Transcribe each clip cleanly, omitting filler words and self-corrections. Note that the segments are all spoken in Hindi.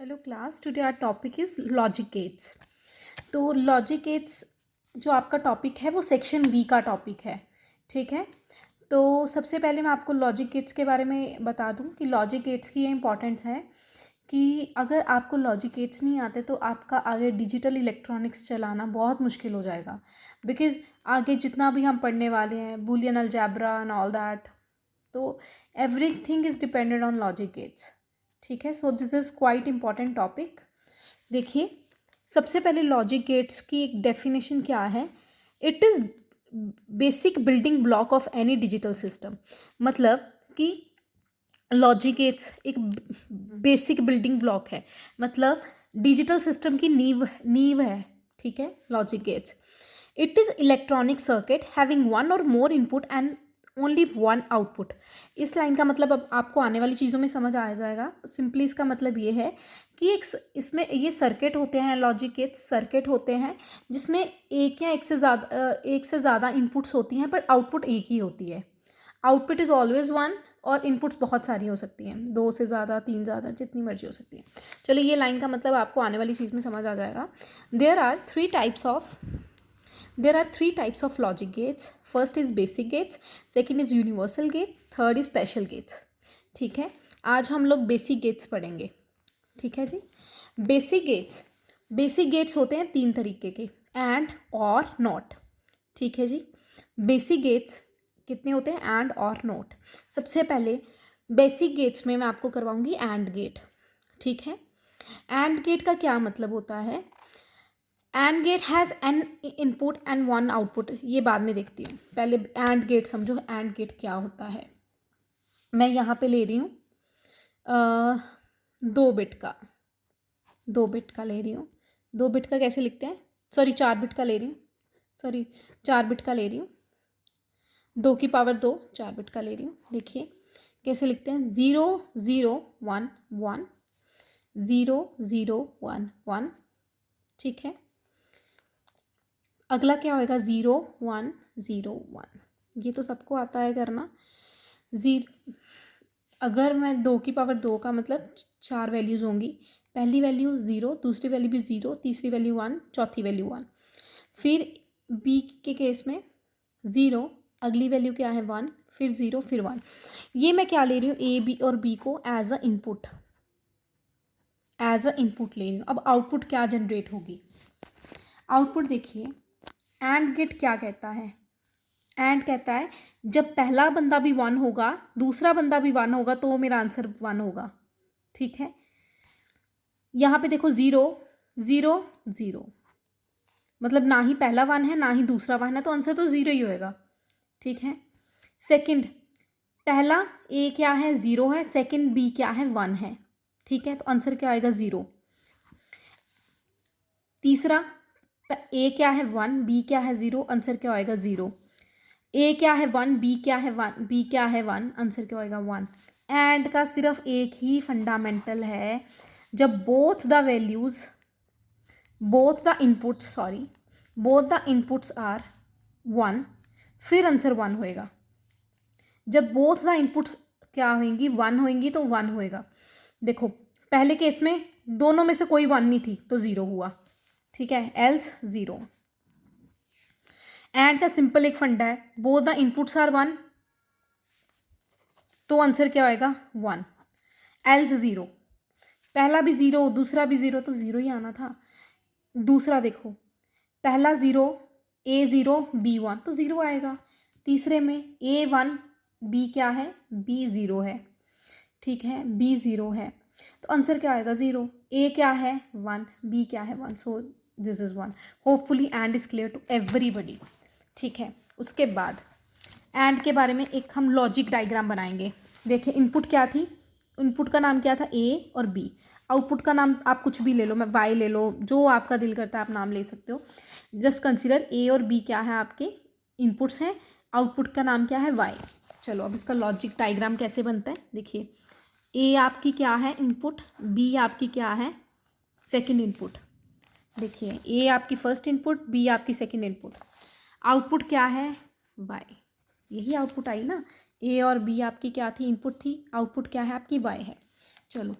Hello class, today our topic is logic gates. तो लॉजिक गेट्स जो आपका टॉपिक है वो सेक्शन बी का टॉपिक है। ठीक है, तो सबसे पहले मैं आपको लॉजिक गेट्स के बारे में बता दूं कि लॉजिक गेट्स की ये इंपॉर्टेंस है कि अगर आपको लॉजिक गेट्स नहीं आते तो आपका आगे डिजिटल इलेक्ट्रॉनिक्स चलाना बहुत मुश्किल हो जाएगा। बिकॉज़ आगे जितना भी हम पढ़ने वाले हैं, Boolean algebra and all that, तो everything is dependent on logic gates. ठीक है, so this is quite important topic. देखिए, सबसे पहले लॉजिक गेट्स की एक डेफिनेशन क्या है। It is basic building block of any digital system. मतलब कि लॉजिक गेट्स एक बेसिक बिल्डिंग ब्लॉक है, मतलब डिजिटल सिस्टम की नींव नींव है। ठीक है, logic gates it is electronic circuit having one or more input and only one output. इस लाइन का मतलब अब आपको आने वाली चीज़ों में समझ आ जाएगा। सिंपली इसका मतलब ये है कि इसमें ये सर्किट होते हैं, लॉजिक गेट्स सर्किट होते हैं जिसमें एक या एक से ज़्यादा इनपुट्स होती हैं पर आउटपुट एक ही होती है। आउटपुट इज़ ऑलवेज वन और इनपुट्स बहुत सारी हो सकती हैं, दो से ज़्यादा, तीन ज़्यादा, जितनी मर्जी हो सकती है। चलो, ये लाइन का मतलब आपको आने वाली चीज़ में समझ आ जाएगा। There are three types of logic gates. First is basic gates, second is universal gate, third is special gates. ठीक है, आज हम लोग बेसिक गेट्स पढ़ेंगे। ठीक है जी, बेसिक गेट्स होते हैं तीन तरीके के, एंड और नॉट। ठीक है जी, बेसिक गेट्स कितने होते हैं, एंड और नॉट। सबसे पहले बेसिक गेट्स में मैं आपको करवाऊंगी एंड गेट। ठीक है, एंड गेट का क्या मतलब होता है। AND gate has N input and one output, ये बाद में देखती हूँ, पहले एंड गेट समझो। एंड गेट क्या होता है, मैं यहाँ पे ले रही हूँ 2 बिट का, 2 बिट का ले रही हूँ। 2 बिट का कैसे लिखते हैं, सॉरी 4 बिट का ले रही हूँ, सॉरी 4 बिट का ले रही हूँ, 2 की पावर 2, 4 बिट का ले रही हूँ। देखिए कैसे लिखते हैं, 0 0 1 1, 0 0 1 1। ठीक है, अगला क्या होएगा, 0 1 0 1। ये तो सबको आता है करना। अगर मैं 2 की पावर 2 का मतलब 4 वैल्यूज़ होंगी, पहली वैल्यू 0, दूसरी वैल्यू भी 0, तीसरी वैल्यू 1, चौथी वैल्यू 1। फिर बी के केस में 0, अगली वैल्यू क्या है 1, फिर 0, फिर 1। ये मैं क्या ले रही हूँ, ए बी और बी को एज अ इनपुट ले रही हूँ। अब आउटपुट क्या जनरेट होगी, आउटपुट देखिए, एंड गेट क्या कहता है, एंड कहता है जब पहला बंदा भी 1 होगा, दूसरा बंदा भी 1 होगा, तो मेरा आंसर 1 होगा। ठीक है, यहाँ पे देखो 0 0 0, मतलब ना ही पहला 1 है ना ही दूसरा 1 है, तो आंसर तो 0 ही होएगा। ठीक है, सेकंड, पहला ए क्या है 0 है, सेकंड बी क्या है 1 है। ठीक है, तो आंसर क्या आएगा 0। तीसरा, ए क्या है 1, बी क्या है 0, आंसर क्या आएगा 0। ए क्या है 1, बी क्या है 1, बी क्या है 1, आंसर क्या होएगा 1। एंड का सिर्फ एक ही फंडामेंटल है, जब बोथ द इनपुट्स आर 1, फिर आंसर 1 होएगा। जब बोथ द इनपुट्स क्या होंगी, 1 होंगी, तो 1 होएगा। देखो पहले केस में दोनों में से कोई 1 नहीं थी तो 0 हुआ। ठीक है, एल्स 0। एंड का सिंपल एक फंडा है, बोथ द इनपुट्स आर 1, तो आंसर क्या होएगा 1, एल्स 0। पहला भी 0, दूसरा भी 0, तो 0 ही आना था। दूसरा देखो, पहला 0, ए 0, बी 1, तो 0 आएगा। तीसरे में ए 1, बी क्या है, बी 0 है। ठीक है, बी 0 है, तो आंसर क्या आएगा 0। ए क्या है 1, बी क्या है 1, so this is 1। Hopefully AND is clear to everybody. ठीक है, उसके बाद एंड के बारे में एक हम लॉजिक डायग्राम बनाएंगे। देखिए इनपुट क्या थी, इनपुट का नाम क्या था ए और बी, आउटपुट का नाम आप कुछ भी ले लो, मैं वाई ले लो, जो आपका दिल करता है आप नाम ले सकते हो। जस्ट कंसिडर ए और बी क्या है, आपके इनपुट्स हैं, आउटपुट का नाम क्या है वाई। चलो अब इसका लॉजिक डायग्राम कैसे बनता है, देखिए ए आपकी क्या है इनपुट, बी आपकी क्या है सेकंड इनपुट। देखिए ए आपकी फर्स्ट इनपुट, बी आपकी सेकंड इनपुट, आउटपुट क्या है वाई। यही आउटपुट आई ना, ए और बी आपकी क्या थी, इनपुट थी, आउटपुट क्या है आपकी वाई है। चलो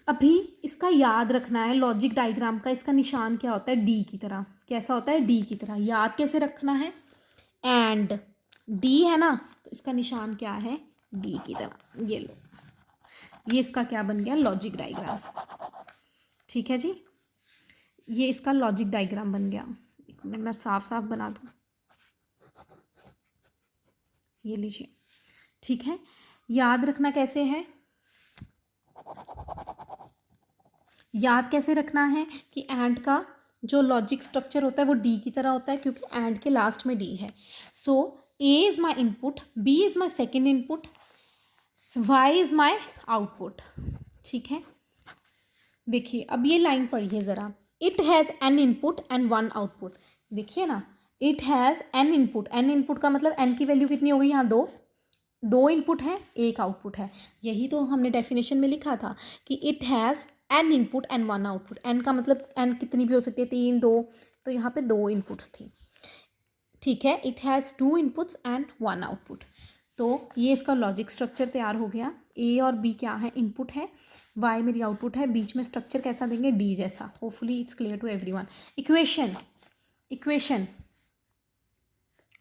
अभी इसका याद रखना है, लॉजिक डायग्राम का इसका निशान क्या होता है, डी की तरह। कैसा होता है, डी की तरह। याद कैसे रखना है, एंड डी है ना, तो इसका निशान क्या है, डी की तरह। ये लो, ये इसका क्या बन गया, लॉजिक डायग्राम। ठीक है जी, ये इसका लॉजिक डायग्राम बन गया। एक मिनट मैं साफ साफ बना दूँ, ये लीजिए। ठीक है, याद रखना कैसे है, याद कैसे रखना है कि एंड का जो लॉजिक स्ट्रक्चर होता है वो डी की तरह होता है, क्योंकि एंड के लास्ट में डी है। So A is my input, B is my second input, Y is my output. ठीक है, देखिए अब ये लाइन पढ़िए ज़रा, it has N input and one output. देखिए ना, it has N input, n input का मतलब एन की वैल्यू कितनी हो गई यहाँ, दो इनपुट है, एक आउटपुट है। यही तो हमने डेफिनेशन में लिखा था कि it has N input and one output. N का मतलब एन कितनी भी हो सकती है, 3, 2, तो यहाँ पे 2 इनपुट्स थी। ठीक है, it has 2 inputs and 1 output. तो ये इसका लॉजिक स्ट्रक्चर तैयार हो गया। ए और बी क्या है, इनपुट है, वाई मेरी आउटपुट है, बीच में स्ट्रक्चर कैसा देंगे, डी जैसा। Hopefully it's clear to everyone. Equation, equation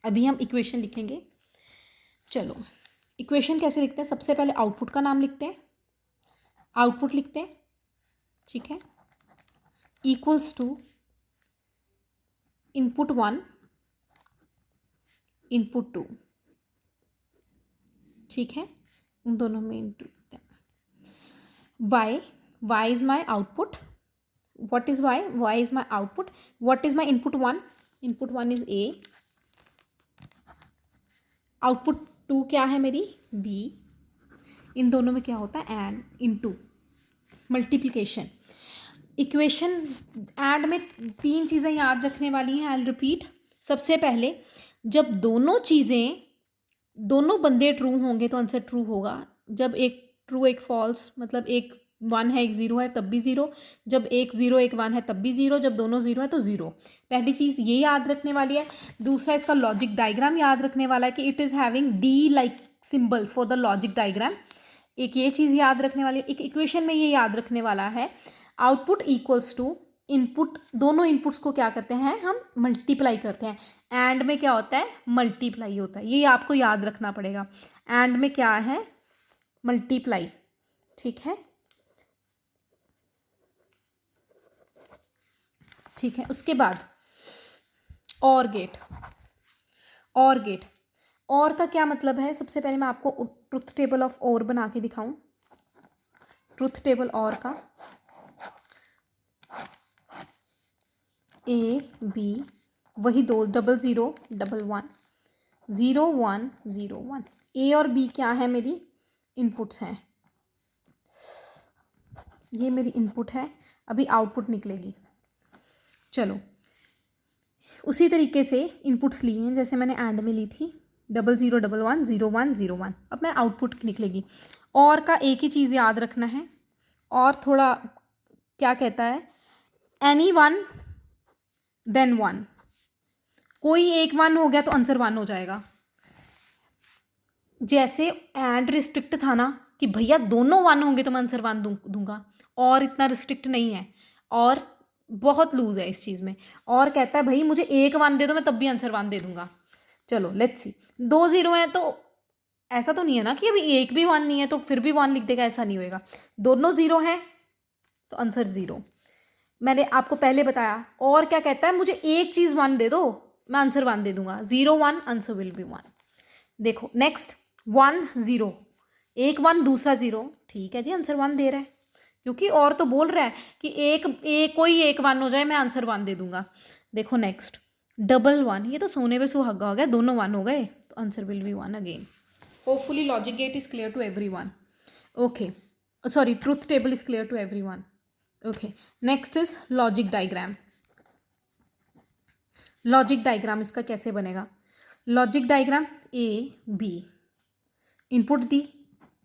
अभी हम इक्वेशन लिखेंगे। चलो, इक्वेशन कैसे लिखते हैं, सबसे पहले आउटपुट का नाम लिखते हैं, आउटपुट लिखते हैं। ठीक है, इक्वल्स टू इनपुट 1 इनपुट 2। ठीक है, उन दोनों में इंटू लिखते हैं। Y, Y is my output, what is Y, Y is my output, what is my input 1, input 1 is A, output 2 क्या है मेरी, बी। इन दोनों में क्या होता है, and, into, multiplication. Equation and में 3 चीज़ें याद रखने वाली हैं, आई विल रिपीट। सबसे पहले, जब दोनों बंदे ट्रू होंगे तो आंसर ट्रू होगा। जब एक ट्रू एक फॉल्स, मतलब एक 1 है एक 0 है तब भी 0, जब एक 0 एक 1 है तब भी 0, जब दोनों 0 है तो 0। पहली चीज़ ये याद रखने वाली है। दूसरा, इसका लॉजिक डायग्राम याद रखने वाला है कि it is having D like symbol for the logic diagram. एक ये चीज़ याद रखने वाली है। एक इक्वेशन में ये याद रखने वाला है, आउटपुट इक्वल्स टू इनपुट, दोनों इनपुट्स को क्या करते हैं हम, मल्टीप्लाई करते हैं। एंड में क्या होता है, मल्टीप्लाई होता है, ये आपको याद रखना पड़ेगा। एंड में क्या है, मल्टीप्लाई। ठीक है, ठीक है। उसके बाद और गेट, और गेट, और का क्या मतलब है, सबसे पहले मैं आपको ट्रुथ टेबल ऑफ और बना के दिखाऊं। ट्रुथ टेबल और का, ए बी, वही 2, 0 0 1 1 0 1 0 1। ए और बी क्या है, मेरी इनपुट्स हैं, ये मेरी इनपुट है। अभी आउटपुट निकलेगी। चलो, उसी तरीके से इनपुट्स लिए हैं जैसे मैंने एंड में ली थी, 0 0 1 1 0 1 0 1। अब मैं आउटपुट निकलेगी। और का एक ही चीज़ याद रखना है, और थोड़ा क्या कहता है, एनी 1 देन 1, कोई एक 1 हो गया तो आंसर 1 हो जाएगा। जैसे एंड रिस्ट्रिक्ट था ना कि भैया दोनों 1 होंगे तो मैं आंसर 1 दूंगा, और इतना रिस्ट्रिक्ट नहीं है, और बहुत लूज है इस चीज़ में। और कहता है भाई मुझे एक 1 दे दो, मैं तब भी आंसर 1 दे दूंगा। चलो लेट्स सी, 2 0 हैं तो ऐसा तो नहीं है ना कि अभी एक भी 1 नहीं है तो फिर भी 1 लिख देगा, ऐसा नहीं होएगा। दोनों 0 हैं तो आंसर 0। मैंने आपको पहले बताया। और क्या कहता है, मुझे एक चीज़ 1 दे दो, मैं आंसर 1 दे दूंगा। 0 1 आंसर विल बी 1। देखो नेक्स्ट, 1 0, एक 1 दूसरा 0, ठीक है जी, आंसर 1 दे रहा है, क्योंकि और तो बोल रहा है कि कोई एक 1 हो जाए मैं आंसर 1 दे दूंगा। देखो नेक्स्ट, 1 1, ये तो सोने पे सुहागा हो गया, दोनों 1 हो गए तो answer will be 1 again. Hopefully logic gate is clear to everyone. Okay, sorry, truth table is clear to everyone. Okay, next is logic diagram. Logic diagram इसका कैसे बनेगा, logic diagram, A B, input दी,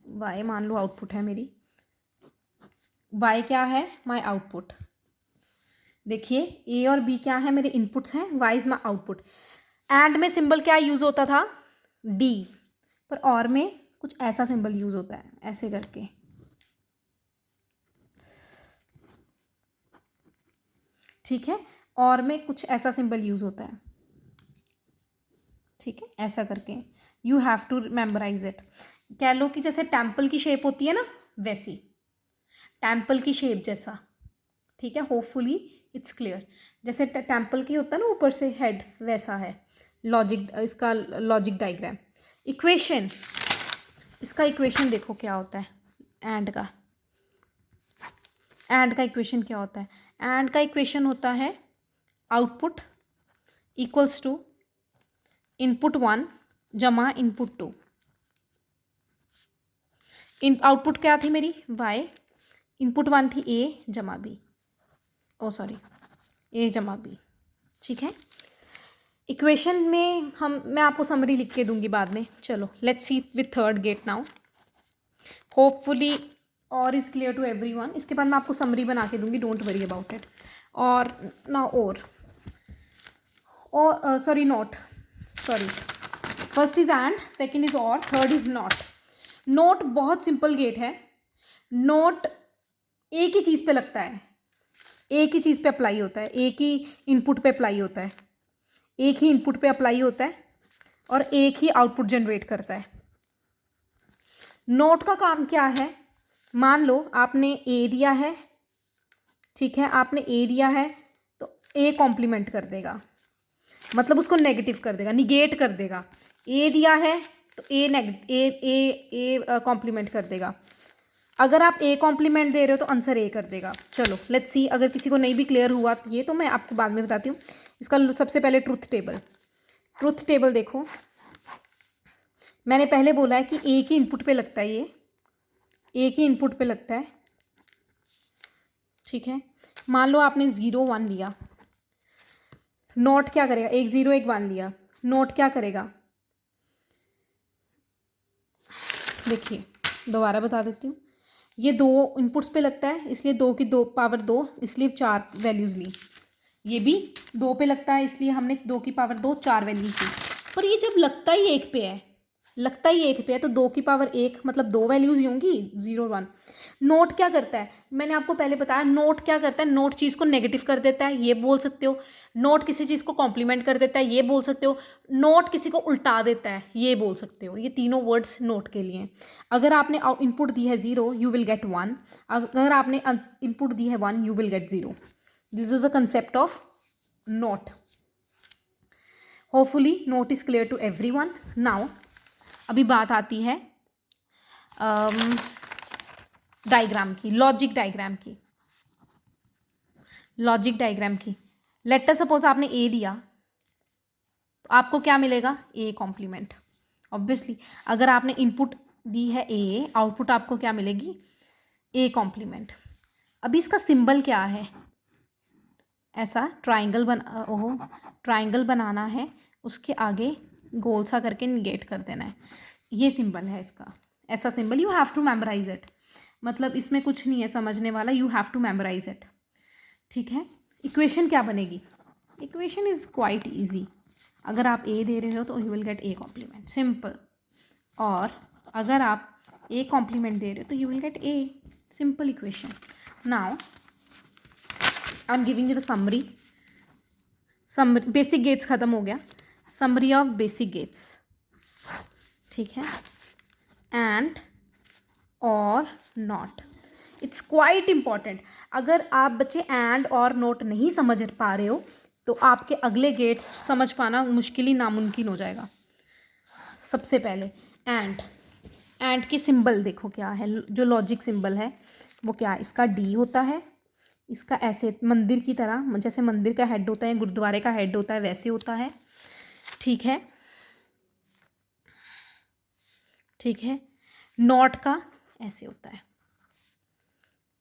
वाई मान लो आउटपुट है मेरी, वाई क्या है, माई आउटपुट। देखिए ए और बी क्या है, मेरे इनपुट्स हैं, Y is my output. AND में सिंबल क्या यूज़ होता था, डी, पर और में कुछ ऐसा सिंबल यूज़ होता है, ऐसे करके। ठीक है, और में कुछ ऐसा सिंबल यूज़ होता है, ठीक है, ऐसा करके you have to memorize it. कह लो कि जैसे टेम्पल की शेप होती है ना, वैसी टेम्पल की शेप जैसा, ठीक है, होपफुली इट्स क्लियर। जैसे टेम्पल की होता है ना ऊपर से हेड, वैसा है लॉजिक, इसका लॉजिक डायग्राम। इक्वेशन, इसका इक्वेशन देखो क्या होता है, एंड का, एंड का इक्वेशन क्या होता है, एंड का इक्वेशन होता है आउटपुट इक्वल्स टू इनपुट 1 जमा इनपुट 2। आउटपुट क्या थी मेरी, y, इनपुट 1 थी a जमा b, ओ सॉरी a जमा b, ठीक है। इक्वेशन में मैं आपको समरी लिख के दूंगी बाद में। चलो let's see with third gate now, hopefully OR is clear to everyone. इसके बाद मैं आपको समरी बना के दूंगी, डोंट वरी अबाउट इट। और ना और sorry not, sorry, first is and, second is और, थर्ड इज नॉट। नोट बहुत सिंपल गेट है। नोट एक ही चीज़ पे लगता है, एक ही चीज़ पे अप्लाई होता है, एक ही इनपुट पे अप्लाई होता है, एक ही इनपुट पे अप्लाई होता है और एक ही आउटपुट जनरेट करता है। नोट का काम क्या है, मान लो आपने ए दिया है, ठीक है, आपने ए दिया है तो ए कॉम्प्लीमेंट कर देगा, मतलब उसको नेगेटिव कर देगा, निगेट कर देगा। ए दिया है तो ए कॉम्प्लीमेंट कर देगा। अगर आप ए कॉम्प्लीमेंट दे रहे हो तो आंसर ए कर देगा। चलो लेट्स सी, अगर किसी को नहीं भी क्लियर हुआ तो ये तो मैं आपको बाद में बताती हूँ। इसका सबसे पहले ट्रुथ टेबल, ट्रुथ टेबल देखो, मैंने पहले बोला है कि ए की इनपुट पे लगता है, ये ए की इनपुट पे लगता है, ठीक है। मान लो आपने 0 1 लिया, नोट क्या करेगा, एक 0 एक 1 लिया, नोट क्या करेगा, देखिए दोबारा बता देती हूँ। ये 2 इनपुट्स पे लगता है इसलिए 2 की 2 पावर 2, इसलिए 4 वैल्यूज़ ली। ये भी 2 पे लगता है इसलिए हमने 2 की पावर 2 4 वैल्यूज़ ली। पर ये जब लगता ही 1 पे है, लगता ही 1 पे है तो 2 की पावर 1 मतलब 2 वैल्यूज़ ही होंगी, 0 1। नोट क्या करता है, मैंने आपको पहले बताया, नोट क्या करता है, नोट चीज़ को नेगेटिव कर देता है, ये बोल सकते हो। नोट किसी चीज़ को कॉम्प्लीमेंट कर देता है, ये बोल सकते हो। नोट किसी को उल्टा देता है, ये बोल सकते हो। ये तीनों वर्ड्स नोट के लिए। अगर आपने इनपुट दी है 0 यू विल गेट 1, अगर आपने इनपुट दी है 1 you will get 0। This is a concept of NOT. Hopefully NOT is clear to everyone. Now अभी बात आती है डायग्राम की, लॉजिक डायग्राम की, लॉजिक डायग्राम की। लेट अस सपोज आपने ए दिया तो आपको क्या मिलेगा, ए कॉम्प्लीमेंट। ऑब्वियसली अगर आपने इनपुट दी है ए, आउटपुट आपको क्या मिलेगी, ए कॉम्प्लीमेंट। अभी इसका सिंबल क्या है, ऐसा ट्राइंगल ट्राइंगल बनाना है, उसके आगे गोल सा करके निगेट कर देना है, ये सिंबल है इसका। ऐसा symbol you have to memorize it, मतलब इसमें कुछ नहीं है समझने वाला, you have to memorize it, ठीक है। इक्वेशन क्या बनेगी, इक्वेशन इज क्वाइट ईजी। अगर आप ए दे रहे हो तो you will get A complement, simple. और अगर आप ए कॉम्प्लीमेंट दे रहे हो तो you will get A, simple equation. Now I am giving you the summary, basic gates ख़त्म हो गया, समरी ऑफ बेसिक गेट्स, ठीक है। एंड और नॉट, इट्स क्वाइट इम्पॉर्टेंट। अगर आप बच्चे एंड और नोट नहीं समझ पा रहे हो तो आपके अगले गेट्स समझ पाना मुश्किल ही नामुमकिन हो जाएगा। सबसे पहले एंड के सिंबल देखो क्या है, जो लॉजिक सिंबल है वो क्या है, इसका डी होता है, इसका ऐसे मंदिर की तरह, जैसे मंदिर का हेड होता है, गुरुद्वारे का हेड होता है, वैसे होता है, ठीक है, ठीक है। नॉट का ऐसे होता है,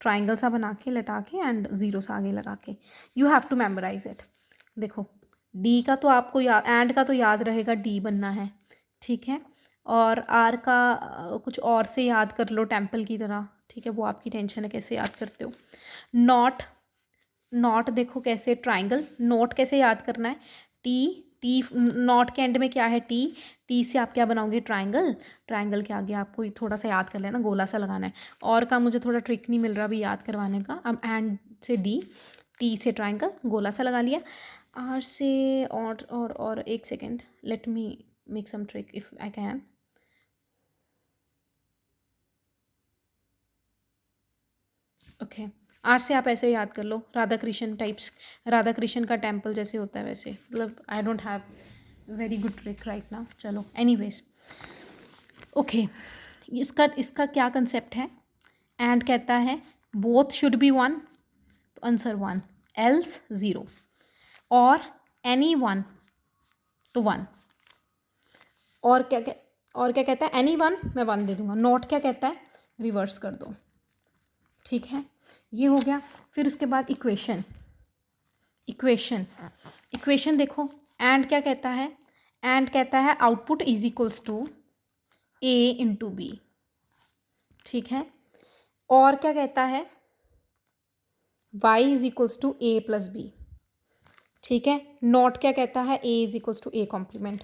ट्राइंगल सा बना के लटा के एंड 0 सा आगे लगा के। You have to memorize it. देखो डी का तो आपको एंड का तो याद रहेगा, डी बनना है, ठीक है। और आर का कुछ और से याद कर लो, टेम्पल की तरह, ठीक है, वो आपकी टेंशन है कैसे याद करते हो। नॉट, नॉट देखो कैसे, ट्राइंगल, नोट कैसे याद करना है, टी, टी नॉट के एंड में क्या है, टी, टी से आप क्या बनाओगे, ट्राइंगल, ट्राइंगल के आगे आपको थोड़ा सा याद कर लेना, गोला सा लगाना है। और का मुझे थोड़ा ट्रिक नहीं मिल रहा अभी याद करवाने का, अब एंड से डी, टी से ट्राइंगल, गोला सा लगा लिया। आर से और एक second, let me make some trick if I can. Okay, OR से आप ऐसे याद कर लो, राधा कृष्ण टाइप्स, राधा कृष्ण का टेम्पल जैसे होता है वैसे, मतलब I don't have very good trick right now. चलो एनीवेज, ओके, इसका क्या कंसेप्ट है। एंड कहता है बोथ शुड बी वन, तो आंसर वन, एल्स ज़ीरो, और एनी वन तो वन, और क्या कहता है, एनी वन मैं वन दे दूंगा, नॉट क्या कहता है, रिवर्स कर दो। ठीक है, ये हो गया। फिर उसके बाद इक्वेशन देखो, एंड क्या कहता है, एंड कहता है output is equals to A into B. ठीक है, और क्या कहता है, y is equals to A plus B. ठीक है, नॉट क्या कहता है, a is equals to A complement.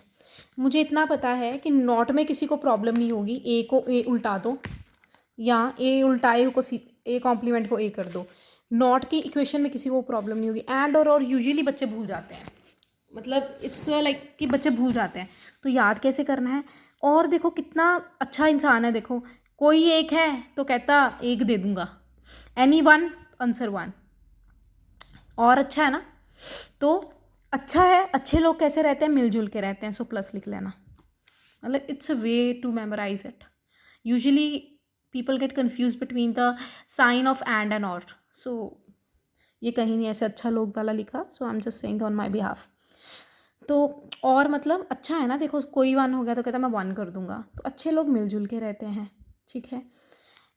मुझे इतना पता है कि नॉट में किसी को प्रॉब्लम नहीं होगी, a को a उल्टा दो, या a उल्टाए को a कॉम्प्लीमेंट को a कर दो। नॉट की इक्वेशन में किसी को प्रॉब्लम नहीं होगी। एंड और यूजुअली बच्चे भूल जाते हैं, मतलब इट्स लाइक कि बच्चे भूल जाते हैं, तो याद कैसे करना है। और देखो कितना अच्छा इंसान है, देखो कोई एक है तो कहता एक दे दूंगा, एनी वन आंसर वन, और अच्छा है ना। तो अच्छा है, अच्छे लोग कैसे रहते हैं, मिलजुल के रहते हैं, सो प्लस लिख लेना, मतलब it's a way to memorize it. Usually people get confuse between the sign of AND OR, so ये कहीं नहीं ऐसे अच्छा लोग वाला लिखा, so I am just saying on my behalf. तो और मतलब अच्छा है ना, देखो कोई वन हो गया तो कहता मैं वन कर दूंगा, तो अच्छे लोग मिलजुल के रहते हैं। ठीक है,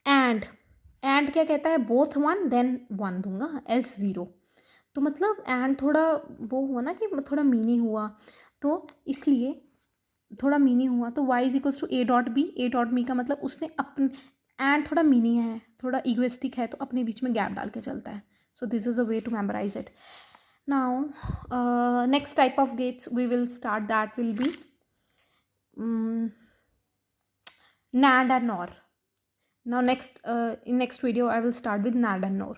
एंड क्या कहता है, बोथ वन देन वन दूंगा, एल्स ज़ीरो। तो मतलब एंड थोड़ा वो हुआ ना कि थोड़ा मीनी हुआ, तो इसलिए थोड़ा मीनी हुआ, तो y is equals to A dot B. A dot B का मतलब उसने अपने, एंड थोड़ा मीनी है, थोड़ा इगोइस्टिक है, तो अपने बीच में गैप डाल के चलता है। So this is a way to memorize it. Now next type of gates we will start, that will be NAND and NOR. Now next in next video I will start with NAND and NOR.